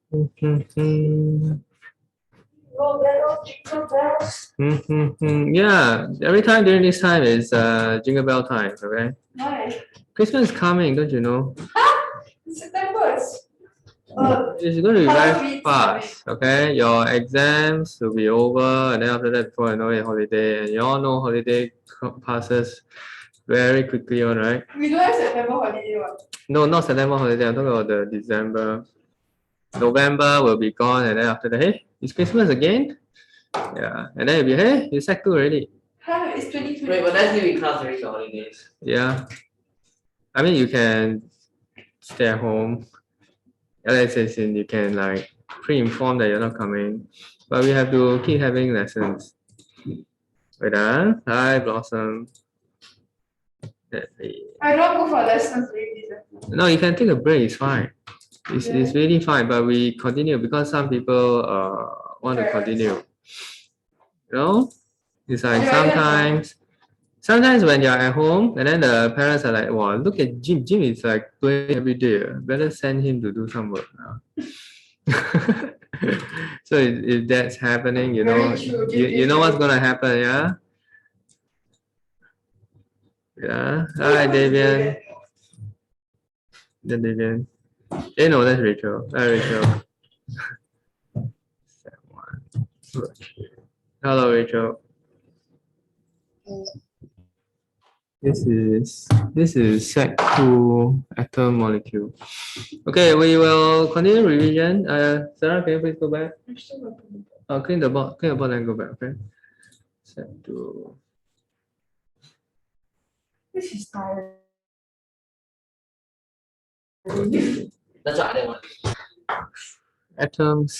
Yeah, every time during this time is jingle bell time, okay? Why? Christmas is coming, don't you know? September. It's going to be very Halloween's fast, okay? Your exams will be over, and then after that, before you know it, holiday. And you all know holiday passes very quickly, all right? We don't have September holiday one. No, not September holiday. I'm talking about the December. November will be gone, and then after that, hey, it's Christmas again. Yeah, and then it'll be, hey, it's Sec 2 already. Huh? It's 2020. Wait, but that's gonna be class during the holidays. Yeah. I mean, you can stay at home. As in, you can like pre-inform that you're not coming, but we have to keep having lessons. Wait, hi, Blossom. I don't go for lessons during December. No, you can take a break. It's fine. It's really fine, but we continue because some people want to continue. You know, it's like sometimes when you're at home and then the parents are like, wow, look at Jim. Jim is like doing every day. Better send him to do some work now. So if that's happening, you know, you know what's gonna happen, yeah? Yeah. Hi, Davian. Davian. No, that's Rachel. Hi, Rachel. Hello, Rachel. This is Sec 2 atom molecule. Okay, we will continue revision. Sarah, can you please go back? Clean the board and go back, okay? Sec 2. This is tired. That's what I didn't want. Atoms,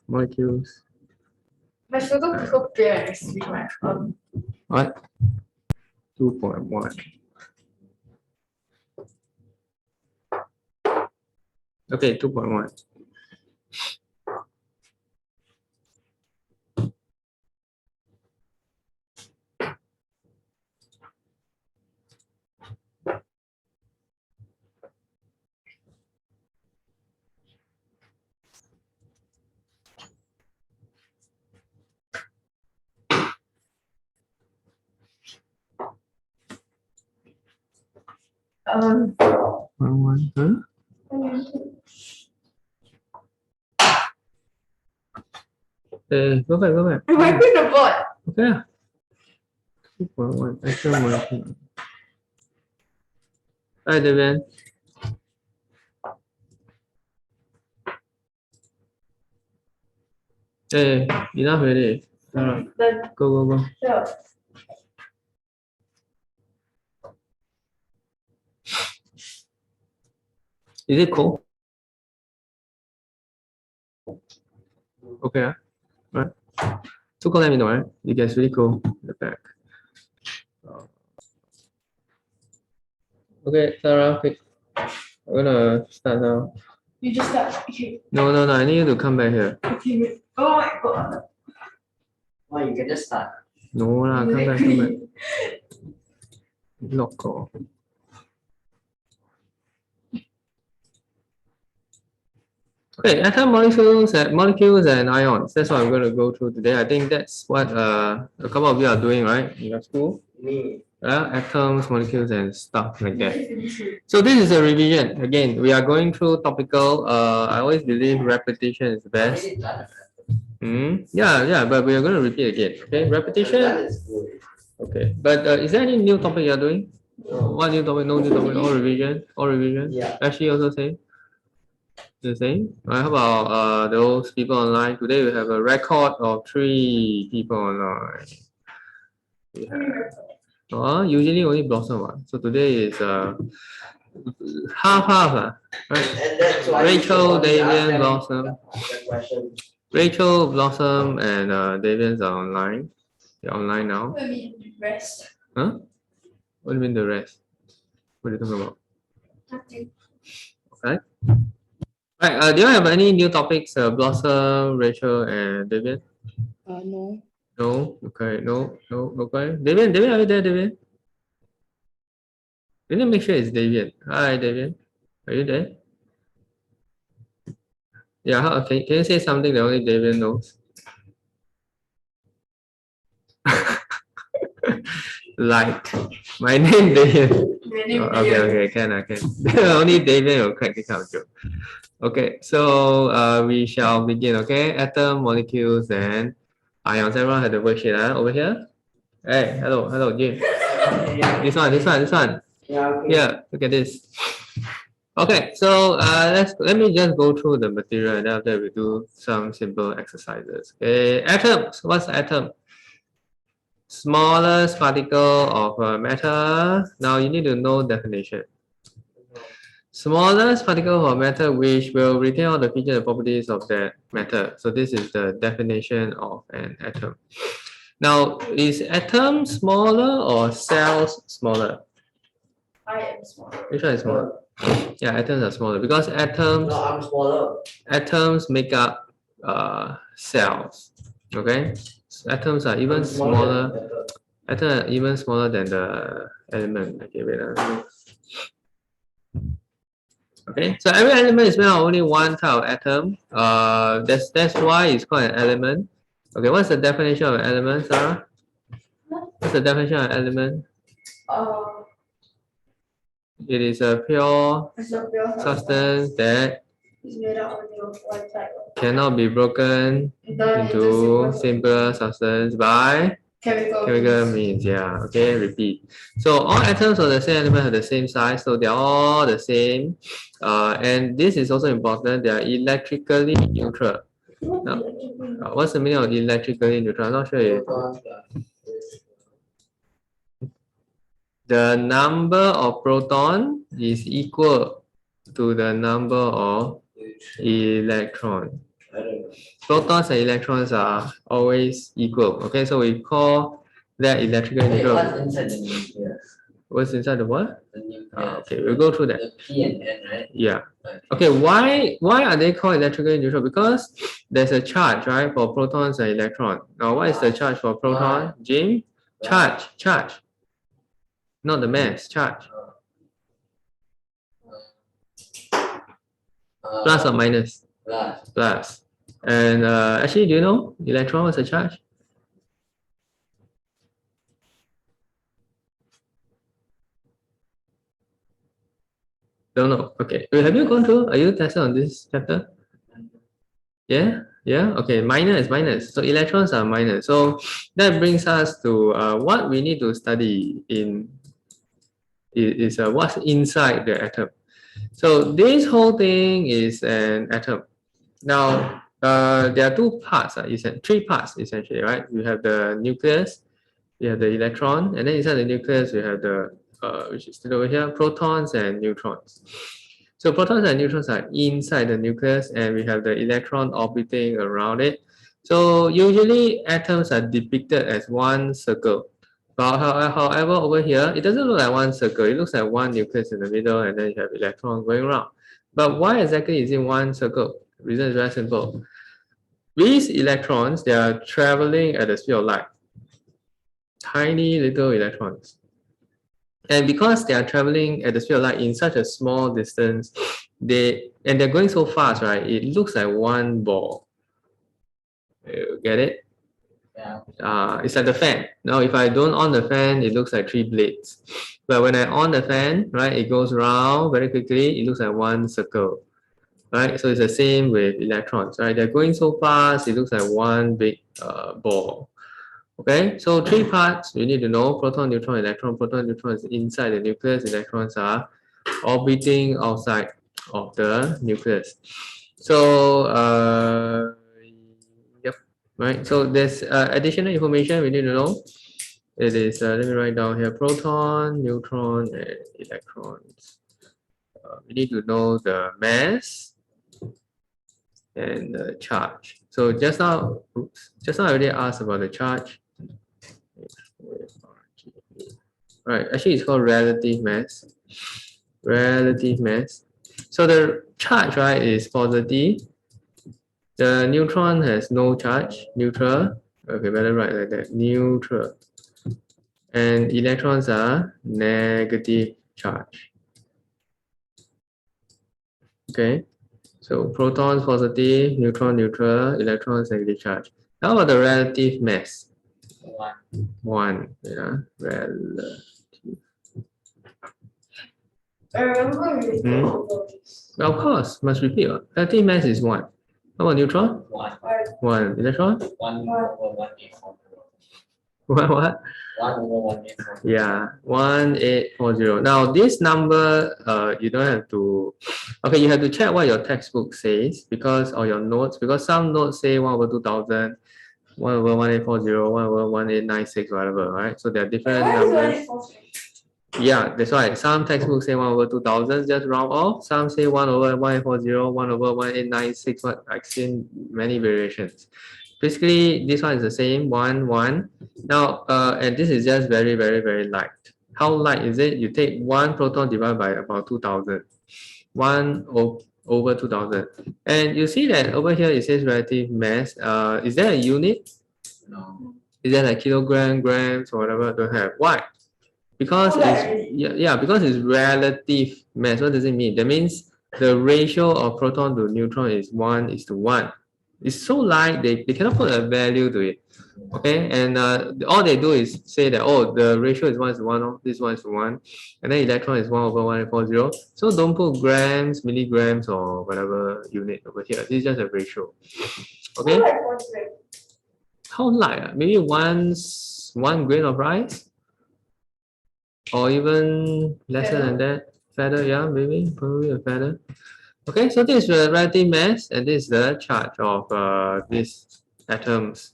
molecules. My photo prefer clear and extreme, right? What? 2.1. Okay, 2.1. One, huh? Go back. I'm wiping the board. Okay. 2.1. Atom molecule. Hi, Davian. Hey, enough already. Done. Go. Sure. Is it cold? Okay. Right. Too cold, let me know, right? It gets really cold in the back. Okay, Sarah, quick. I'm gonna start now. You just start. Okay. No, I need you to come back here. Okay. Wait. Oh my god. Well, you can just start. No lah, come back. Lock off. Okay, atom molecules and ions. That's what I'm going to go through today. I think that's what a couple of you are doing, right, in your school. Me. Atoms, molecules, and stuff like that. So this is a revision. Again, we are going through topical. I always believe repetition is the best. Yeah, but we are going to repeat again. Okay, repetition. Okay, but is there any new topic you are doing? What new topic? No new topic. All revision. Yeah. Actually, also same. The same. How about those people online? Today we have a record of 3 people online. Usually only Blossom one. So today is half, right? And that's why Rachel, Davian, Blossom. the question. Rachel, Blossom, and Davian are online. They're online now. What do you mean rest? Huh? What do you mean the rest? What are you talking about? Nothing. Okay. Right. Do you have any new topics, Blossom, Rachel, and Davian? No. No. Okay. No. Okay. Davian, are you there, Davian? We need to make sure it's Davian. Hi, Davian. Are you there? Yeah, can you say something that only David knows? Like, my name David. Okay, can. Only David will crack this kind of joke. Okay, so we shall begin. Okay, atom, molecules, and ions. Everyone have the worksheet over here. Hey, hello, Jim. This one. Yeah, okay. Here, look at this. Okay, so let me just go through the material and then after we do some simple exercises. Okay, atoms. What's atom? Smallest particle of matter. Now you need to know definition. Smallest particle of matter which will retain all the features and properties of that matter. So this is the definition of an atom. Now, is atom smaller or cells smaller? I am small. Which one is smaller? Yeah, atoms are smaller because No, I'm smaller. atoms make up cells. Okay, so atoms are even smaller. Atoms are even smaller than the element. Okay, wait. Okay, so every element is made of only one type of atom. That's why it's called an element. Okay, what's the definition of an element, Sarah? What's the definition of an element? It is a pure It's a pure substance that It's made up only of one type of cannot be broken into simple substance by chemical means. Yeah, okay, repeat. So all atoms of the same element have the same size, so they're all the same. And this is also important, they are electrically neutral. What's the meaning of electrically neutral? I'm not sure if the number of proton is equal to the number of electron. Protons and electrons are always equal. Okay, so we call that electrical neutral. What's inside the nucleus? What's inside the what? The nucleus. Okay, we'll go through that. The P and N, right? Yeah. Okay, why are they called electrically neutral? Because there's a charge, right, for protons and electrons. Now, what is the charge for proton? Jim? Charge. Not the mass, charge. Plus or minus? Plus. And actually, do you know electron was a charge? Don't know. Okay. Wait, have you gone through? Are you tested on this chapter? Yeah? Yeah? Okay. Minus. So electrons are minus. So that brings us to what we need to study in is what's inside the atom. So this whole thing is an atom. Now, there are three parts essentially, right? You have the nucleus, you have the electron, and then inside the nucleus, you have the, which is still over here, protons and neutrons. So protons and neutrons are inside the nucleus, and we have the electron orbiting around it. So usually atoms are depicted as one circle. But however, over here, it doesn't look like one circle. It looks like one nucleus in the middle, and then you have electrons going around. But why exactly is it one circle? The reason is very simple. These electrons, they are traveling at the speed of light. Tiny little electrons. And because they are traveling at the speed of light in such a small distance, they're going so fast, right? It looks like one ball. You get it? Yeah. It's like the fan. Now, if I don't on the fan, it looks like three blades. But when I on the fan, right, it goes round very quickly. It looks like one circle, right? So it's the same with electrons, right? They're going so fast, it looks like one big ball. Okay, so three parts you need to know: proton, neutron, electron. Proton, neutron is inside the nucleus. Electrons are orbiting outside of the nucleus. So, yep, right. So there's additional information we need to know. It is, let me write down here: proton, neutron, and electrons. We need to know the mass and the charge. So just now I already asked about the charge. Right, actually it's called relative mass. Relative mass. So the charge, right, is positive. The neutron has no charge, neutral. Okay, better write like that, neutral. And electrons are negative charge. Okay. So protons positive, neutron neutral, electrons negative charge. How about the relative mass? One. 1. Yeah, relative. I remember we Hmm. talked about this. Of course, must repeat. Relative mass is 1. How about neutron? One. 1. Electron? 1/1840. What? 1/1840. Yeah, 1840. Now this number, you don't have to. Okay, you have to check what your textbook says because or your notes because some notes say 1/2000, 1/1840, 1/1896, whatever, right? So there are different Why is numbers. it false? Yeah, that's why some textbooks say 1/2000, just round off. Some say 1/1840, 1/1896. What I've seen many variations. Basically, this one is the same 1 1. Now, and this is just very, very, very light. How light is it? You take one proton divided by about 2000. 1/over 2000. And you see that over here it says relative mass. Is there a unit? No. Is there like kilogram, grams, or whatever? Don't have. Why? Because Oh, it's right. yeah, because it's relative mass. What does it mean? That means the ratio of proton to neutron is 1:1. It's so light they cannot put a value to it. Okay, and all they do is say that oh the ratio is 1:1, oh, this 1:1, and then electron is 1/1840. So don't put grams, milligrams, or whatever unit over here. This is just a ratio. Okay, I like what's right. how light? Maybe 1 grain of rice, or even lesser than that. Feather, yeah, maybe probably a feather. Okay, so this is the relative mass, and this is the charge of these atoms.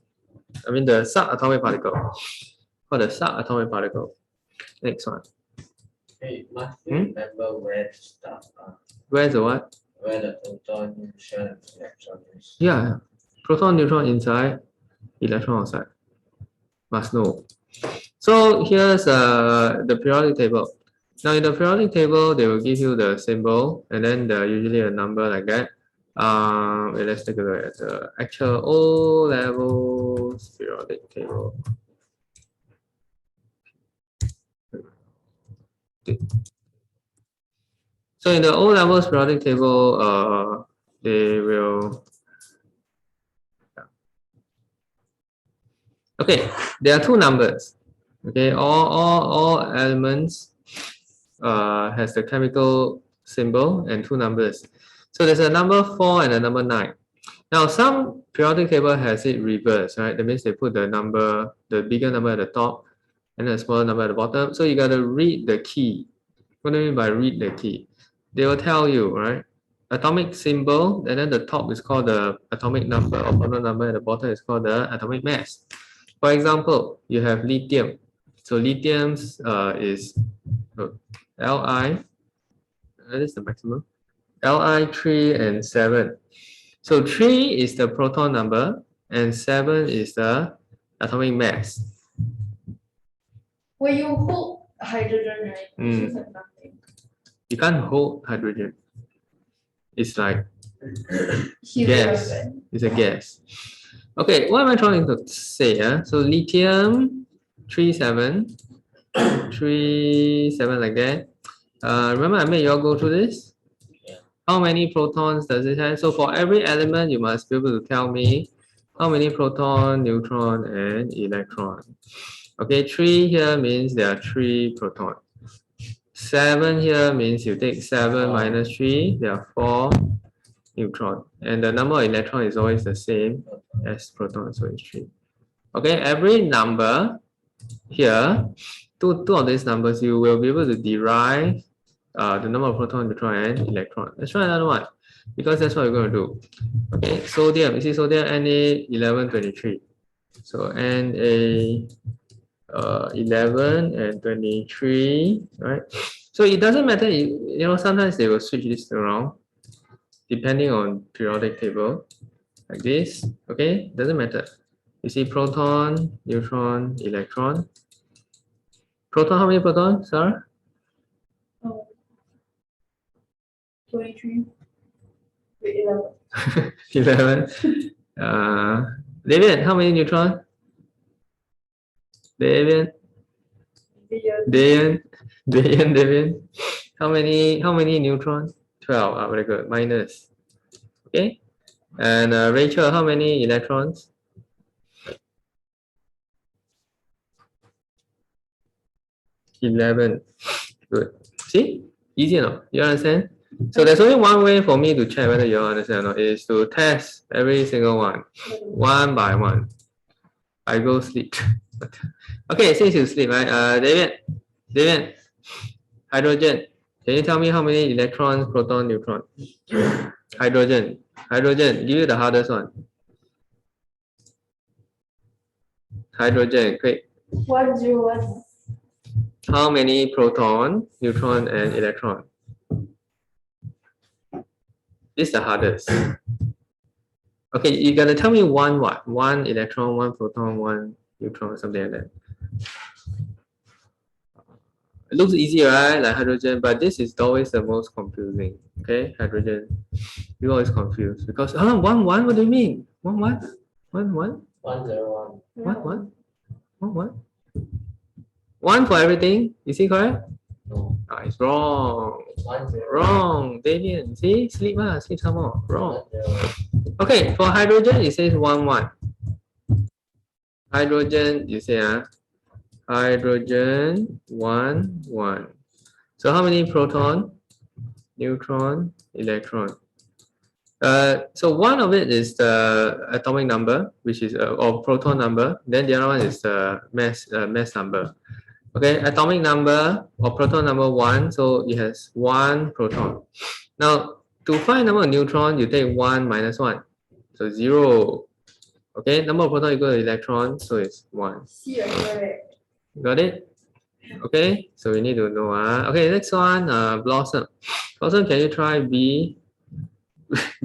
I mean the subatomic particle. For the subatomic particle. Next one. Hey, must you Hmm? remember where to start? Where's the what? Where the proton, neutron, electron is. Yeah, proton, neutron inside, electron outside. Must know. So here's the periodic table. Now in the periodic table, they will give you the symbol and then usually a number like that. Let's take a look at the actual O levels periodic table. So in the O levels periodic table, they will. Okay, there are two numbers. Okay, all elements has the chemical symbol and two numbers. So there's a number 4 and a number 9. Now some periodic table has it reversed, right? That means they put the number, the bigger number at the top and the smaller number at the bottom. So you gotta read the key. What do I mean by read the key? They will tell you, right? Atomic symbol, and then the top is called the atomic number, or proton number, and the bottom is called the atomic mass. For example, you have lithium. So lithium's is Li, that is the maximum. Li 3 and 7. So 3 is the proton number and 7 is the atomic mass. When you hold hydrogen, right? It's just like nothing. You can't hold hydrogen. It's like Helium, gas. right? It's a gas. Okay, what am I trying to say? So lithium 37, 37 like that. Remember I made you all go through this? Yeah. How many protons does it have? So for every element, you must be able to tell me how many proton, neutron, and electron. Okay, 3 here means there are 3 protons. 7 here means you take 7 minus 3, there are 4 neutron. And the number of electron is always the same as proton, so it's 3. Okay, every number here, two of these numbers, you will be able to derive the number of proton, neutron, and electron. Let's try another one because that's what we're going to do. Okay, sodium, you see sodium Na1123. So Na 11 and 23, right? So it doesn't matter, sometimes they will switch this around depending on periodic table like this. Okay, doesn't matter. You see proton, neutron, electron. Proton, how many protons, sir? 23. Wait, 11. 11. David, how many neutron? David, Dayan, Dayan, David. How many neutron? 12. Very good. Minus Okay. And Rachel, how many electrons? $11. Good. See? Easy enough. You understand? So there's only one way for me to check whether you understand or not, is to test every single one by one. I go sleep. Okay, since you sleep, right? David, hydrogen. Can you tell me how many electrons, proton, neutron? Hydrogen, give you the hardest one. Hydrogen, quick. 101. How many proton, neutron, and electron? This is the hardest. Okay, you gotta tell me one what? One electron, one proton, one neutron, something like that. It looks easy, right? Like hydrogen, but this is always the most confusing. Okay, hydrogen. You always confused because one. What do you mean? One what? One. 101. One. One for everything. Is it correct? No. It's wrong. 101. Wrong, Damien. See, sleep some more. Wrong. 101. Okay, for hydrogen, it says 1. Hydrogen, you say hydrogen 1. So how many proton, neutron, electron? So one of it is the atomic number, which is or proton number. Then the other one is the mass number. Okay, atomic number or proton number 1, so it has 1 proton. Now to find number of neutron, you take 1 minus 1, so 0. Okay, number of proton equal to electron, so it's 1. Got it? Okay, so we need to know. Okay, next one, Blossom. Blossom, can you try B?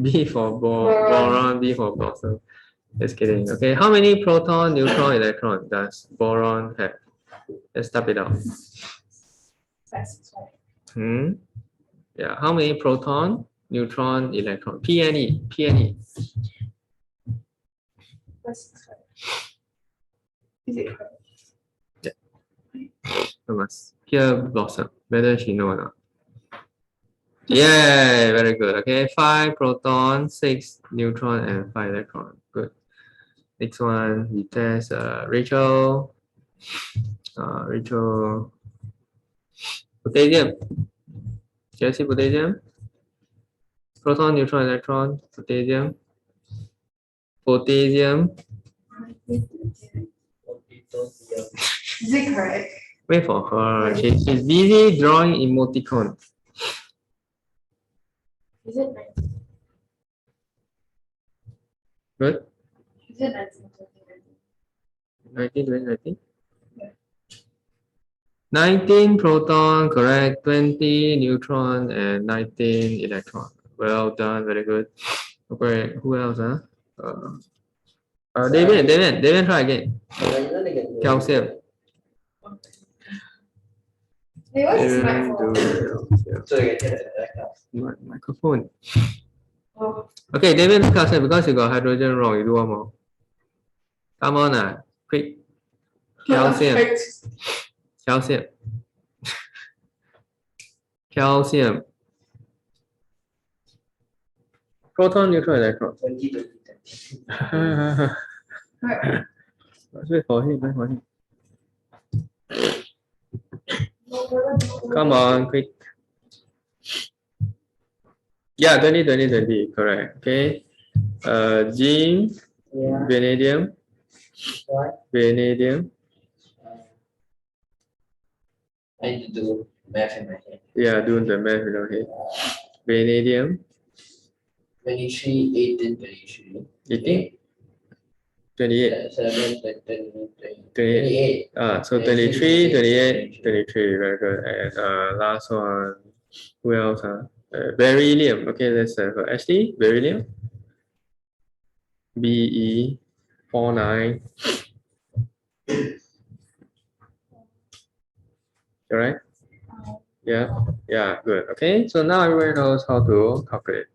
B for boron, B for Blossom. Just kidding. Okay, how many proton, neutron, electron does boron have? Let's stop it out. Yeah, how many proton, neutron, electron? PNE. Is it correct? I must hear Blossom, whether she know or not. Yeah, very good. Okay, 5 proton, 6 neutron, and 5 electron. Good. Next one, we test Rachel. Rachel. Potassium. Can you see potassium? Proton, neutron, electron, potassium. Is it correct? Wait for her. She's busy drawing emoticon. Is it 19? Good. Is it 19? 19. 19 proton, correct. 20 neutron and 19 electron. Well done, very good. Okay, who else? David, try again. Calcium. Hey, what's his David, microphone? So you get it. Microphone. Oh, Okay, David, calcium, because you got hydrogen wrong, you do one more. Come on, quick. Calcium. Calcium. Proton, neutron, electron. 20. Wait for him. Come on, quick. Yeah, 20, correct. Okay. Zinc, Yeah. vanadium. What? Vanadium. I need to do math in my head. Yeah, doing the math in your head. Vanadium. 23, 18, 23. 18? 28. 7, 28. So 23, 28, 23. Very good. And last one. Who else? Beryllium. Okay, let's have HD. Beryllium. Be49. Correct? Yeah, good. Okay, so now everyone knows how to calculate.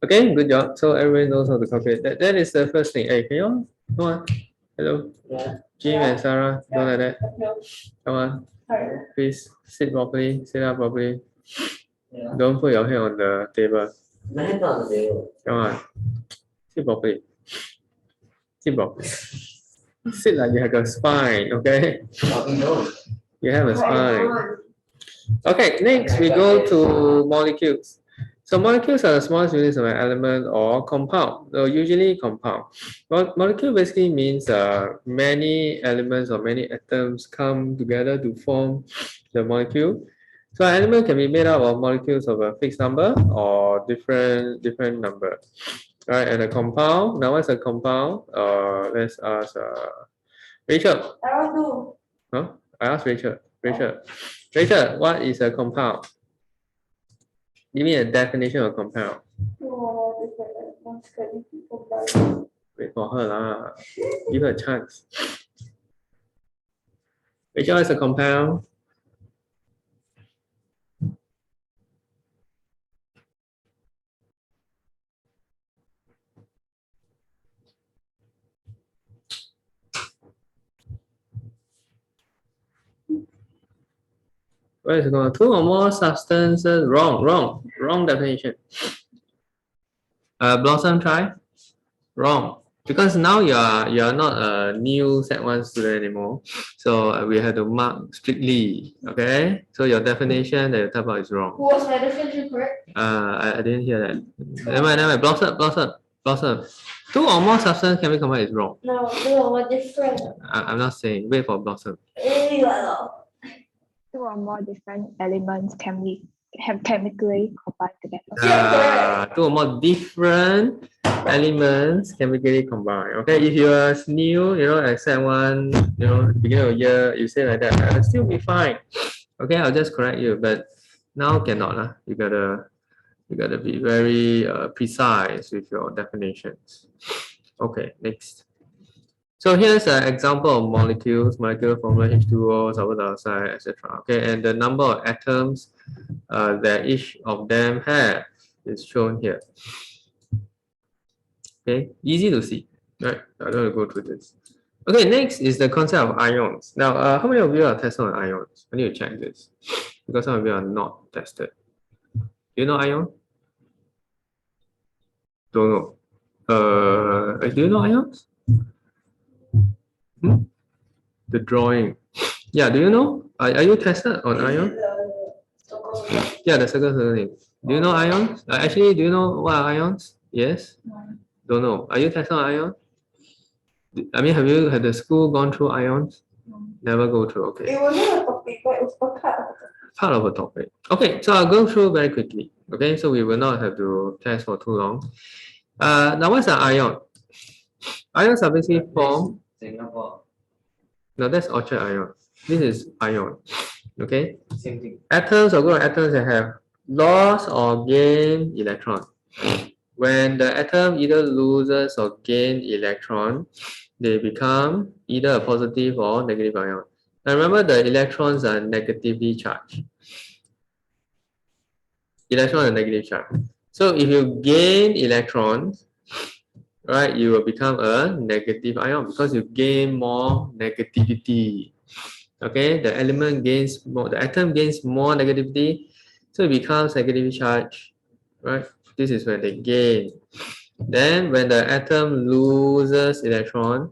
Okay, good job. So everyone knows how to calculate. That is the first thing. Hey, can you come on? Hello, Yeah. Jim and Sarah. Don't like that. no. Come on, Sorry. please sit properly. Sit up properly. Yeah. Don't put your head on the table. My head not on the table. Come on. Sit properly. Sit properly. Sit like you have a spine, okay? Oh, we don't. You have a Right spine. on. Okay, next we go to molecules. So molecules are the smallest units of an element or compound. So usually compound. Molecule basically means many elements or many atoms come together to form the molecule. So an element can be made up of molecules of a fixed number or different number. Right, and a compound. Now what's a compound? Let's ask Rachel. I want to. Huh? I asked Rachel. Rachel, what is a compound? Give me a definition of compound. Wait for her lah. Give her a chance. Rachel is a compound. What is it called? Two or more substances. Wrong definition. Blossom, try. Wrong. Because now you are not a new Set 1 student anymore. So we have to mark strictly. Okay? So your definition that you type out is wrong. Was my definition correct? I didn't hear that. Never mind. Blossom. Two or more substances can be combined is wrong. No, what different? I'm not saying. Wait for Blossom. Two or more different elements can be chemically combined together. Two or more different elements chemically combined. Okay, if you are new, like Set 1, beginning of year, you say like that, it'll still be fine. Okay, I'll just correct you, but now cannot. You gotta be very precise with your definitions. Okay, next. So here's an example of molecule formula H2O, sulfur dioxide, etc. Okay, and the number of atoms that each of them have is shown here. Okay, easy to see, right? I don't want to go through this. Okay, next is the concept of ions. Now, how many of you are tested on ions? I need to check this because some of you are not tested. Do you know ion? Don't know. Do you know ions? The drawing. Yeah, do you know? Are you tested on ion? Yeah, the circle thing. Do you know ions? Actually, do you know what are ions? Yes? Don't know. Are you tested on ion? I mean, have you had the school gone through ions? Never go through. Okay. It wasn't a topic, but it was Part of a topic. Okay, so I'll go through very quickly. Okay, so we will not have to test for too long. Now what's an ion? Ions are basically formed. Singapore. No, that's Orchard ion. This is ion. Okay. Same thing. Atoms or group of atoms that have lost or gain electron. When the atom either loses or gain electron, they become either a positive or negative ion. Now remember, the electrons are negatively charged. Electrons are negative charge. So if you gain electrons, right, you will become a negative ion because you gain more negativity. Okay, the element gains more, the atom gains more negativity, so it becomes negatively charged, right? This is when they gain. Then when the atom loses electron,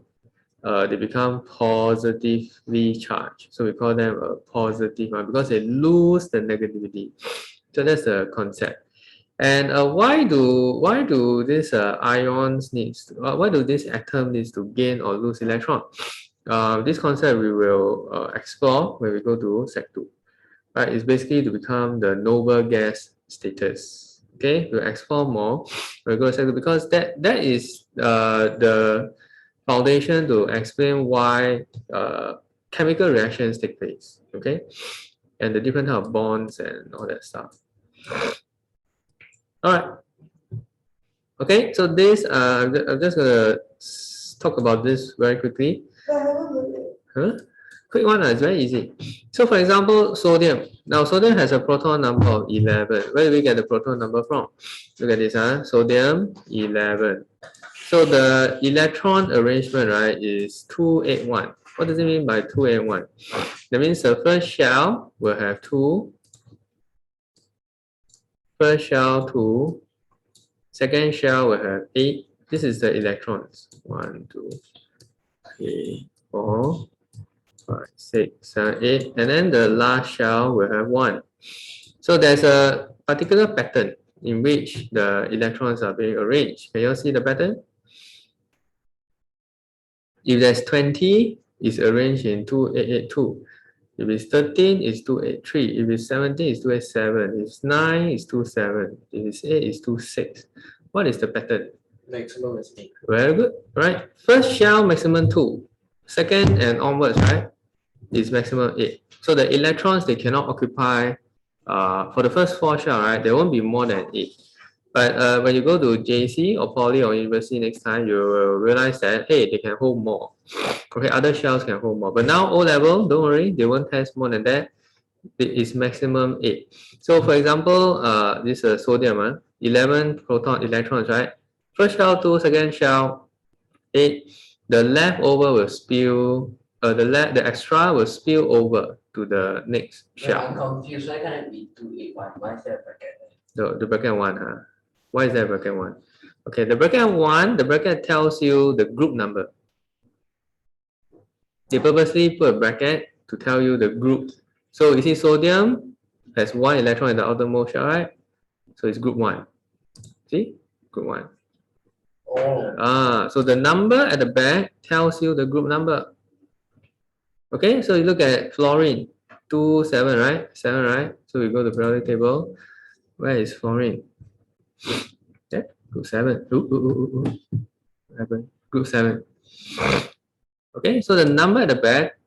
they become positively charged. So we call them a positive ion because they lose the negativity. So that's the concept. And why do these ions why do this atom needs to gain or lose electron? This concept we will explore when we go to Sec 2. Right, it's basically to become the noble gas status. Okay, we'll explore more when we go to Sec 2 because that is the foundation to explain why chemical reactions take place. Okay, and the different type of bonds and all that stuff. All right. Okay, so this I'm just gonna talk about this very quickly. Huh? Quick one, it's very easy. So for example, sodium. Now sodium has a proton number of 11. Where do we get the proton number from? Look at this, sodium 11. So the electron arrangement, right, is 281. What does it mean by 281? That means the first shell will have 2 first shell 2, second shell will have 8. This is the electrons. 1, 2, 3, 4, 5, 6, 7, 8. And then the last shell will have 1. So there's a particular pattern in which the electrons are being arranged. Can you see the pattern? If there's 20, it's arranged in 2, 8, 8, 2. If it's 13, it's 2, 8, 3. If it's 17, it's 2, 8, 7. If it's 9, it's 2, 7. If it's 8, it's 2, 6. What is the pattern? Maximum is 8. Very good, right? First shell, maximum 2. Second and onwards, right, is maximum 8. So the electrons, they cannot occupy, for the first 4 shell, right, there won't be more than 8. But when you go to JC or Poly or University next time, you will realize that, hey, they can hold more. Okay, other shells can hold more. But now O level, don't worry, they won't test more than that. It is maximum 8. So for example, this is sodium, 11 proton electrons, right? First shell 2, second shell 8. The leftover will spill, the extra will spill over to the next shell. I'm confused. Why can't it be 2, 8, 1? Why is there a bracket? The bracket 1, huh? Why is there bracket 1? Okay, the bracket 1, the bracket tells you the group number. They purposely put a bracket to tell you the group. So you see sodium has 1 electron in the outermost shell, right? So it's group 1. See? Group 1. Oh. So the number at the back tells you the group number. Okay, so you look at fluorine. 2, 7, right? 7, right? So we go to periodic table. Where is fluorine? Yeah, group 7. What happened? Group 7. Okay, so the number at the back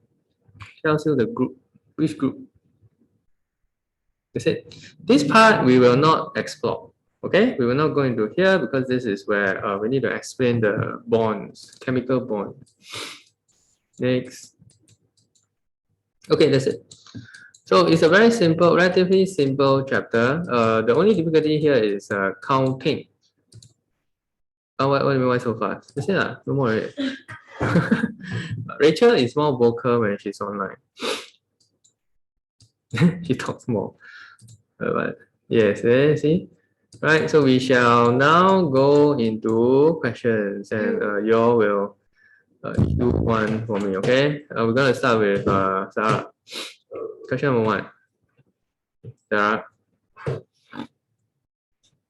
tells you the group. Which group? That's it. This part we will not explore. Okay, we will not go into here because this is where we need to explain the bonds, chemical bonds. Next. Okay, that's it. So it's a very simple, relatively simple chapter. The only difficulty here is counting. Oh, what do you mean, why so fast? That's it, no more already. Rachel is more vocal when she's online. She talks more. But yes, see? Right, so we shall now go into questions and you all will do one for me, okay? We're going to start with Sarah. Question number 1. Sarah.